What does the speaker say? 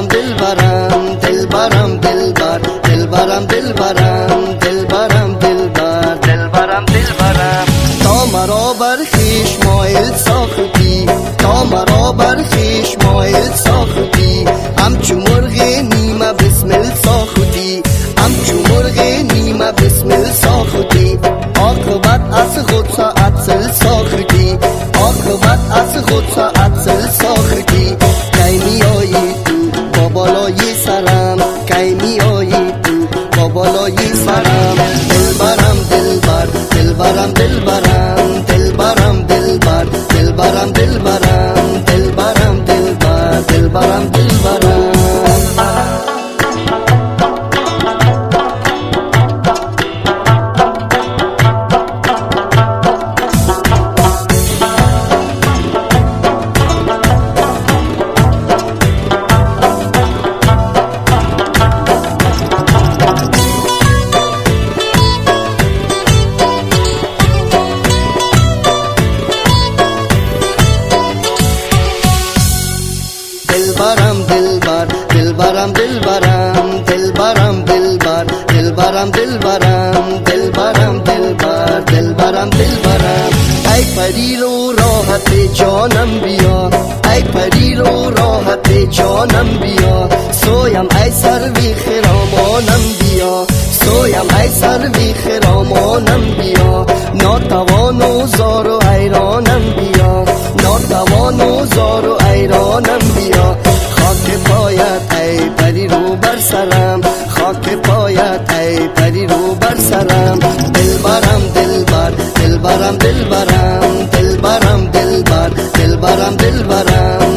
دلبرم دلبرم دلبرم دلبر دلبرم دلبرم دلبرم دلبر دلبرم دلبرم تا مرا بر خویش مایل ساختی تا مرا بر خویش مایل ساختی همچو مرغ نیمه بسمل ساختی همچو مرغ نیمه بسمل ساختی عاقبت از خود ساعت ساختی عاقبت از خود ساعت ساختی کی میایی تو با بالای سرم کی میایی تو با بالای سرم دلبرم دلبر دلبرم دلبرم دلبرم دلبر دلبرم دلبرم دلبرم دلبر دلبرم دلبرم دلبرم دلبر دلبرم دلبرم دلبرم دلبر دلبرم دلبرم دلبرم دلبر دلبرم دلبرم ای پری رو راحت جانم بیا ای پری رو راحت جانم بیا سویم ای سروی خرامانم بیا سویم ای سروی خرامانم بیا ناتوان و زار و حیرانم بیا ناتوان و زار و حیرانم بیا خاک پایت ای پری رو بر سرم خاک پایت ای پری رو بر سرم دلبرم دلبر دلبرم دلبرم دلبرم دلبر دلبرم دلبرم